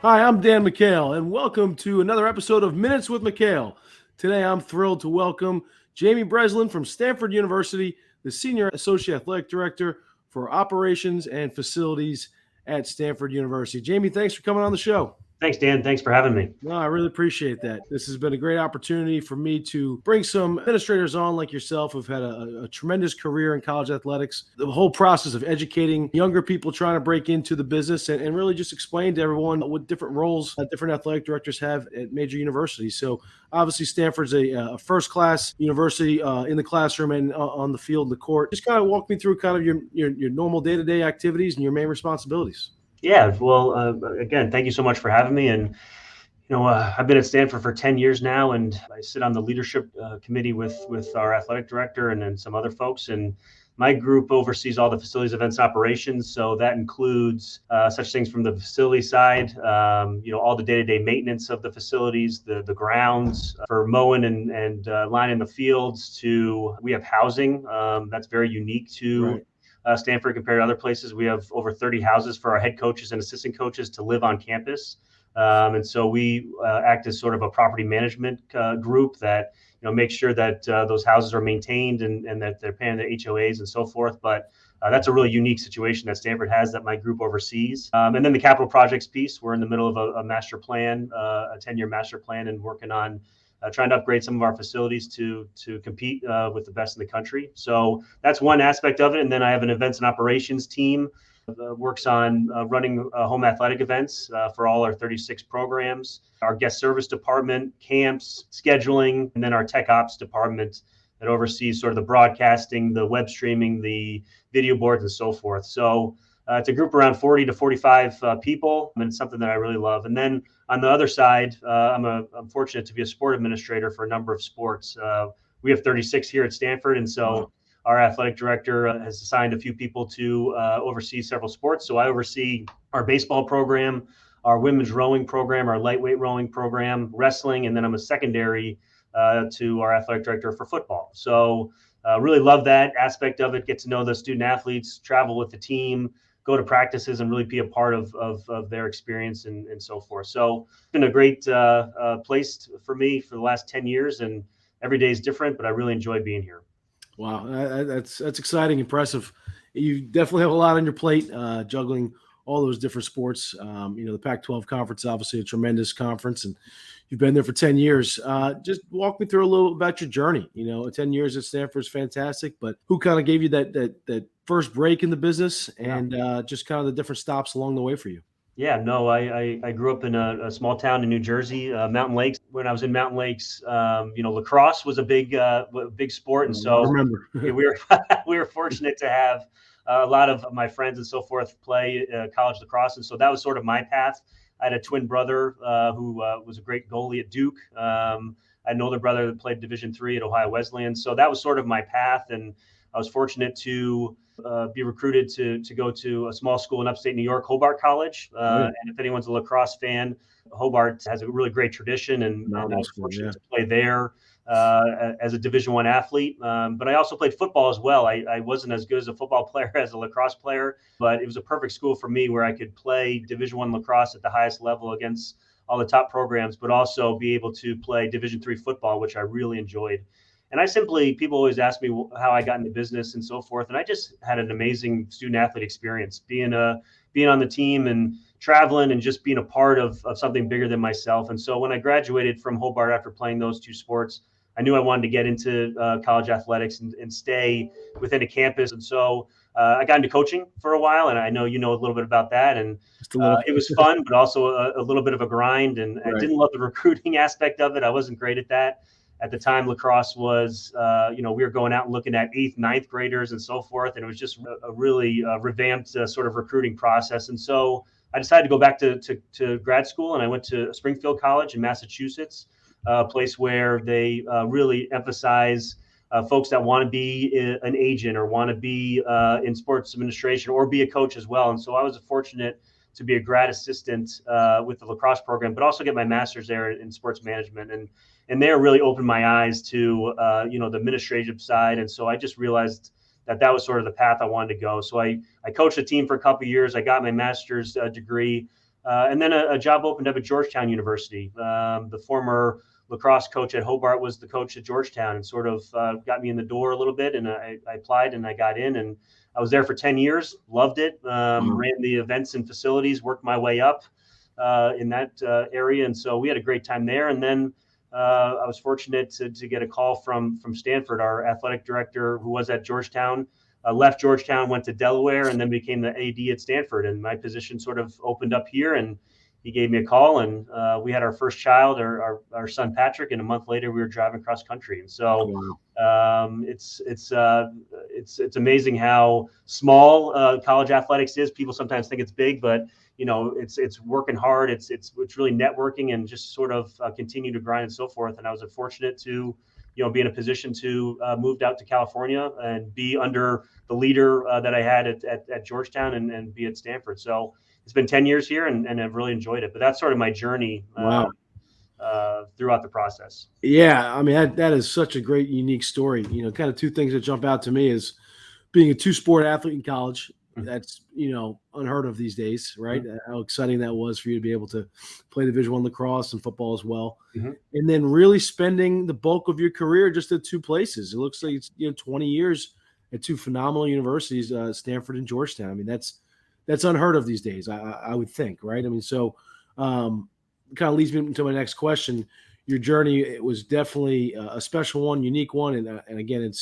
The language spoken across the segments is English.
Hi, I'm Dan McHale, and welcome to another episode of Minutes with McHale. Today, I'm thrilled to welcome Jamie Breslin from Stanford University, the Senior Associate Athletic Director for Operations and Facilities at Stanford University. Jamie, thanks for coming on the show. Thanks, Dan. Thanks for having me. No, I really appreciate that. This has been a great opportunity for me to bring some administrators on like yourself who've had a tremendous career in college athletics. The whole process of educating younger people trying to break into the business and really just explain to everyone what different roles different athletic directors have at major universities. So obviously Stanford's a first-class university in the classroom and on the field and the court. Just kind of walk me through kind of your normal day-to-day activities and your main responsibilities. Yeah, well, again, thank you so much for having me. And I've been at Stanford for 10 years now, and I sit on the leadership committee with our athletic director and then some other folks. And my group oversees all the facilities, events, and operations. So that includes such things from the facility side, all the day-to-day maintenance of the facilities, the grounds for mowing and lining the fields. To we have housing that's very unique to. Right. Stanford compared to other places. We have over 30 houses for our head coaches and assistant coaches to live on campus. And so we act as sort of a property management group that makes sure that those houses are maintained and that they're paying the HOAs and so forth. But that's a really unique situation that Stanford has that my group oversees. And then the capital projects piece, we're in the middle of a master plan, a 10-year master plan, and working on trying to upgrade some of our facilities to compete with the best in the country. So that's one aspect of it. And then I have an events and operations team that works on running home athletic events for all our 36 programs, our guest service department, camps, scheduling, and then our tech ops department that oversees sort of the broadcasting, the web streaming, the video boards, and so forth. So it's a group around 40 to 45 people, and it's something that I really love. And then on the other side, I'm fortunate to be a sport administrator for a number of sports. We have 36 here at Stanford, and so our athletic director has assigned a few people to oversee several sports. So I oversee our baseball program, our women's rowing program, our lightweight rowing program, wrestling, and then I'm a secondary to our athletic director for football. So really love that aspect of it, get to know the student athletes, travel with the team, go to practices and really be a part of their experience and so forth. So it's been a great place for me for the last 10 years, and every day is different, but I really enjoy being here. Wow, that's exciting, impressive. You definitely have a lot on your plate, juggling all those different sports. The Pac-12 conference, obviously a tremendous conference, and you've been there for 10 years. Just walk me through a little about your journey. 10 years at Stanford is fantastic, but who kind of gave you that first break in the business and just kind of the different stops along the way for you? Yeah, no, I grew up in a small town in New Jersey, Mountain Lakes. When I was in Mountain Lakes, lacrosse was a big sport, and I so remember. we were we were fortunate to have a lot of my friends and so forth play college lacrosse, and so that was sort of my path. I had a twin brother who was a great goalie at Duke. I had an older brother that played Division III at Ohio Wesleyan, so that was sort of my path, and I was fortunate to be recruited to go to a small school in upstate New York, Hobart College. And if anyone's a lacrosse fan, Hobart has a really great tradition, and I was fortunate to play there as a Division I athlete. But I also played football as well. I wasn't as good as a football player as a lacrosse player, but it was a perfect school for me where I could play Division I lacrosse at the highest level against all the top programs, but also be able to play Division III football, which I really enjoyed. And people always ask me how I got into business and so forth. And I just had an amazing student athlete experience being on the team and traveling and just being a part of something bigger than myself. And so when I graduated from Hobart after playing those two sports, I knew I wanted to get into college athletics and stay within a campus. And so I got into coaching for a while, and I know you know a little bit about that. And it was fun, but also a little bit of a grind. And I didn't love the recruiting aspect of it. I wasn't great at that. At the time, lacrosse was, we were going out and looking at 8th, 9th graders and so forth. And it was just a really revamped sort of recruiting process. And so I decided to go back to grad school, and I went to Springfield College in Massachusetts, a place where they really emphasize folks that want to be an agent or want to be in sports administration or be a coach as well. And so I was fortunate to be a grad assistant with the lacrosse program, but also get my master's there in sports management. And there really opened my eyes to, the administrative side. And so I just realized that was sort of the path I wanted to go. So I coached a team for a couple of years. I got my master's degree And then a job opened up at Georgetown University. The former lacrosse coach at Hobart was the coach at Georgetown, and sort of got me in the door a little bit. And I applied and I got in, and I was there for 10 years, loved it, ran the events and facilities, worked my way up in that area. And so we had a great time there. And then I was fortunate to get a call from Stanford. Our athletic director, who was at Georgetown, left Georgetown, went to Delaware, and then became the AD at Stanford. And my position sort of opened up here, and he gave me a call, and we had our first child, our son Patrick, and a month later we were driving cross country. And so it's amazing how small college athletics is. People sometimes think it's big, but it's working hard. It's really networking and just sort of continue to grind and so forth. And I was fortunate to be in a position to move out to California and be under the leader that I had at Georgetown and be at Stanford. So it's been 10 years here, and I've really enjoyed it. But that's sort of my journey throughout the process. Yeah, I mean, that is such a great, unique story. Kind of two things that jump out to me is being a two-sport athlete in college. That's, unheard of these days, right? How exciting that was for you to be able to play Division I lacrosse and football as well. And then really spending the bulk of your career just at two places. It looks like it's 20 years at two phenomenal universities, Stanford and Georgetown. I mean, that's unheard of these days, I would think, right? I mean, so kind of leads me to my next question. Your journey, it was definitely a special one, unique one, and again,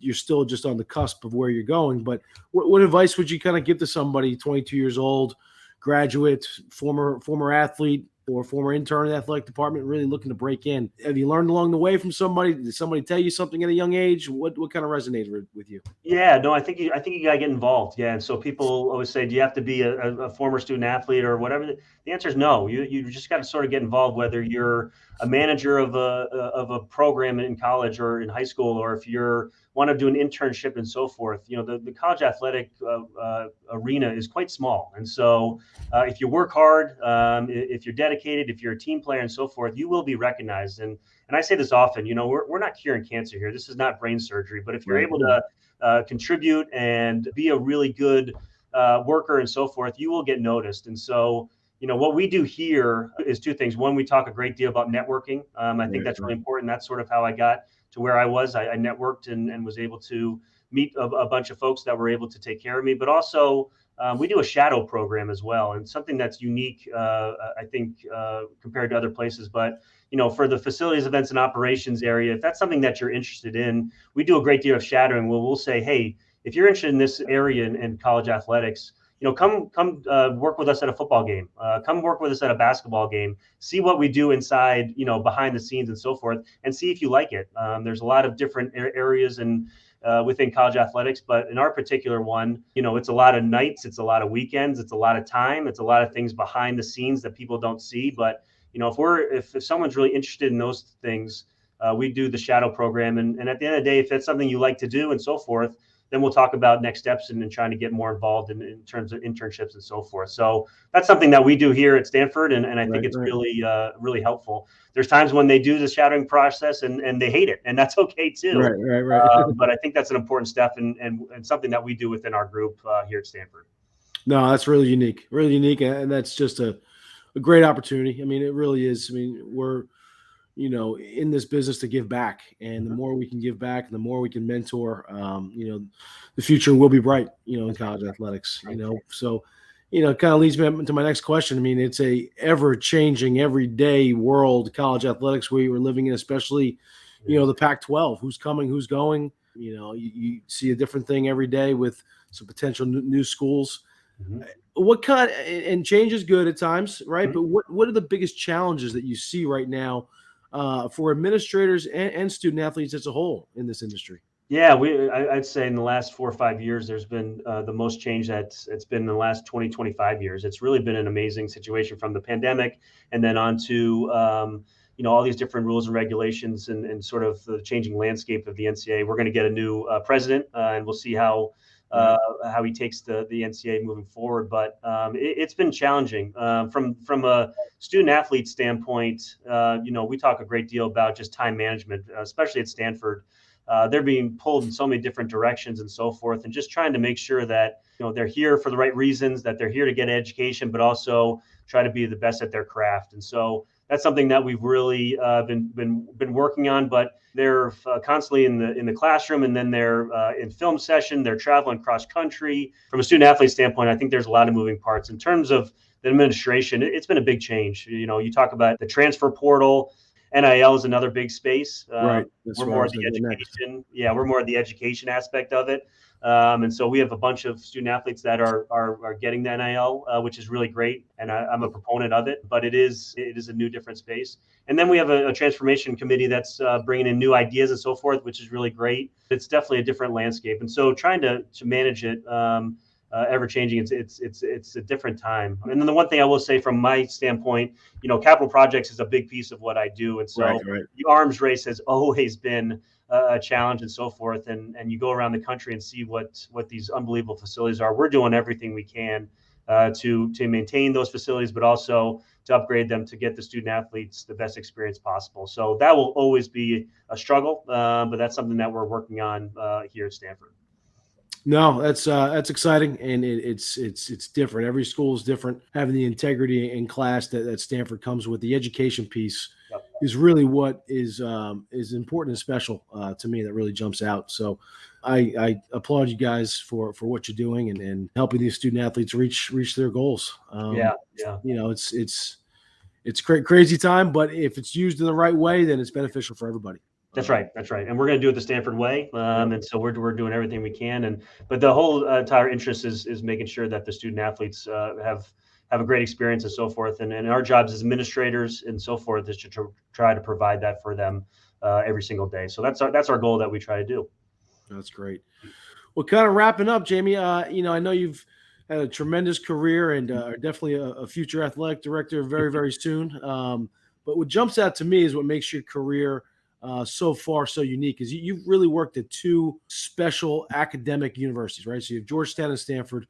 you're still just on the cusp of where you're going. But what advice would you kind of give to somebody 22 years old, graduate, former athlete, or former intern in the athletic department, really looking to break in? Have you learned along the way from somebody? Did somebody tell you something at a young age? What kind of resonated with you? Yeah, no, I think you gotta get involved. Yeah, and so people always say, do you have to be a former student athlete or whatever? The answer is no. You just got to sort of get involved, whether you're a manager of a program in college or in high school, or if you're want to do an internship and so forth. The college athletic arena is quite small, and so if you work hard, if you're dedicated, if you're a team player and so forth, you will be recognized. And I say this often. We're not curing cancer here. This is not brain surgery. But if you're able to contribute and be a really good worker and so forth, you will get noticed. And so, what we do here is two things. One, we talk a great deal about networking. I think that's really important. That's sort of how I got to where I was. I networked and was able to meet a bunch of folks that were able to take care of me. But also, we do a shadow program as well, and something that's unique, I think, compared to other places. But for the facilities, events, and operations area, if that's something that you're interested in, we do a great deal of shadowing. We'll say, hey, if you're interested in this area in college athletics, come work with us at a football game. Come work with us at a basketball game. See what we do inside, behind the scenes and so forth, and see if you like it. There's a lot of different areas and within college athletics, but in our particular one, it's a lot of nights, it's a lot of weekends, it's a lot of time, it's a lot of things behind the scenes that people don't see. But if someone's really interested in those things, we do the shadow program, and at the end of the day, if that's something you like to do and so forth, then we'll talk about next steps and trying to get more involved in terms of internships and so forth. So that's something that we do here at Stanford, and I think it's really helpful. There's times when they do the shadowing process and they hate it, and that's okay too. Right. But I think that's an important step and something that we do within our group here at Stanford. No, that's really unique, and that's just a great opportunity. I mean, it really is. I mean, we're in this business to give back, and the more we can give back and the more we can mentor, the future will be bright, in college athletics, so, it kind of leads me to my next question. I mean, it's a ever changing everyday world, college athletics, where we're living in, especially, the Pac-12, who's coming, who's going, you see a different thing every day with some potential new schools. What kind, and change is good at times, right? But what are the biggest challenges that you see right now for administrators and student athletes as a whole in this industry? Yeah, I'd say in the last 4 or 5 years, there's been the most change it's been in the last 20, 25 years. It's really been an amazing situation from the pandemic and then on to, all these different rules and regulations and sort of the changing landscape of the NCAA. We're going to get a new president and we'll see how he takes the NCAA moving forward. But it's been challenging from a student athlete standpoint. We talk a great deal about just time management, especially at Stanford. They're being pulled in so many different directions and so forth, and just trying to make sure that they're here for the right reasons, that they're here to get education, but also try to be the best at their craft. And so that's something that we've really been working on. But they're constantly in the classroom, and then they're in film session. They're traveling cross country. From a student athlete standpoint, I think there's a lot of moving parts in terms of the administration. It's been a big change. You talk about the transfer portal. NIL is another big space. Right. We're more of the education. Yeah, we're more of the education aspect of it. And so we have a bunch of student athletes that are getting the NIL, which is really great, and I'm a proponent of it. But it is a new, different space. And then we have a transformation committee that's bringing in new ideas and so forth, which is really great. It's definitely a different landscape, and so trying to manage it. Ever changing, it's a different time. And then the one thing I will say from my standpoint, capital projects is a big piece of what I do, and so the arms race has always been a challenge and so forth. And you go around the country and see what these unbelievable facilities are. We're doing everything we can to maintain those facilities, but also to upgrade them to get the student athletes the best experience possible. So that will always be a struggle, but that's something that we're working on here at Stanford. No, that's exciting, and it's different. Every school is different. Having the integrity in class that Stanford comes with, the education piece is really what is important and special to me. That really jumps out. So I applaud you guys for what you're doing and helping these student athletes reach their goals. It's crazy time, but if it's used in the right way, then it's beneficial for everybody. That's right. And we're going to do it the Stanford way. And so we're doing everything we can. But the whole entire interest is making sure that the student athletes have a great experience and so forth. And our jobs as administrators and so forth is to try to provide that for them every single day. So that's our goal that we try to do. That's great. Well, kind of wrapping up, Jamie, I know you've had a tremendous career and are definitely a future athletic director very, very soon. But what jumps out to me is what makes your career so far so unique is you've really worked at two special academic universities, right? So you have Georgetown and Stanford.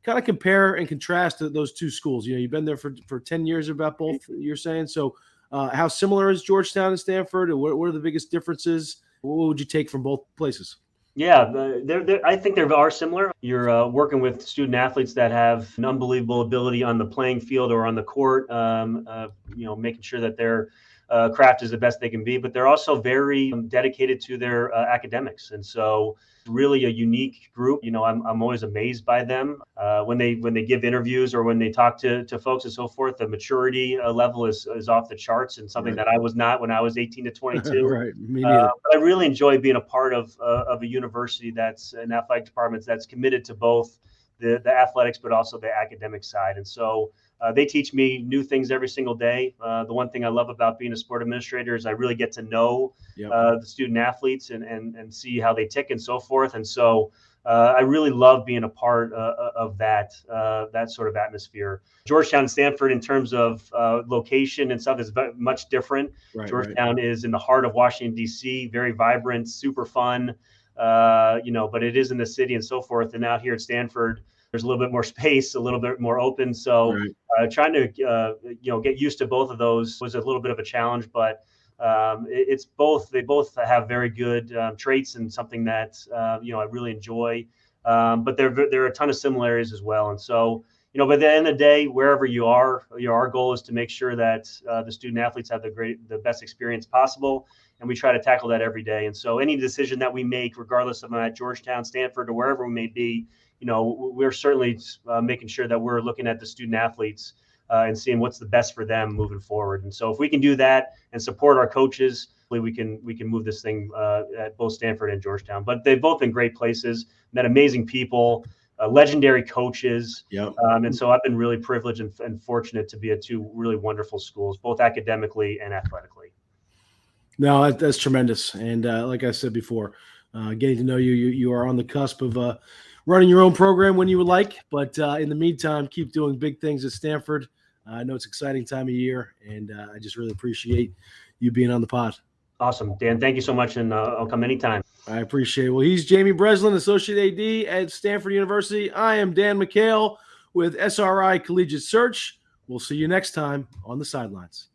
Kind of compare and contrast those two schools. You've been there for 10 years about both, you're saying. So how similar is Georgetown and Stanford? And what are the biggest differences? What would you take from both places? Yeah, I think they are similar. You're working with student athletes that have an unbelievable ability on the playing field or on the court, making sure that their craft is the best they can be, but they're also very dedicated to their academics. And so really a unique group. I'm always amazed by them when they give interviews or when they talk to folks and so forth. The maturity level is off the charts, and something that I was not when I was 18 to 22. Right. Me neither. But I really enjoy being a part of a university that's an athletic department that's committed to both the athletics, but also the academic side. And so they teach me new things every single day. The one thing I love about being a sport administrator is I really get to know the student athletes and see how they tick and so forth. And so I really love being a part of that sort of atmosphere. Georgetown and Stanford, in terms of location and stuff, is much different. Georgetown is in the heart of Washington, D.C., very vibrant, super fun, but it is in the city and so forth. And out here at Stanford, there's a little bit more space, a little bit more open. So trying to, get used to both of those was a little bit of a challenge, but it's both. They both have very good traits and something that I really enjoy. But there are a ton of similarities as well. And so but at the end of the day, wherever you are, our goal is to make sure that the student athletes have the best experience possible, and we try to tackle that every day. And so any decision that we make, regardless of at Georgetown, Stanford, or wherever we may be, we're certainly making sure that we're looking at the student athletes and seeing what's the best for them moving forward. And so if we can do that and support our coaches, we can move this thing at both Stanford and Georgetown. But they've both been great places, met amazing people, legendary coaches. And so I've been really privileged and fortunate to be at two really wonderful schools, both academically and athletically. No, that's tremendous. And like I said before, getting to know you are on the cusp of running your own program when you would like. But in the meantime, keep doing big things at Stanford. I know it's an exciting time of year, and I just really appreciate you being on the pod. Awesome, Dan. Thank you so much, and I'll come anytime. I appreciate it. Well, he's Jamie Breslin, Associate AD at Stanford University. I am Dan McHale with SRI Collegiate Search. We'll see you next time on the sidelines.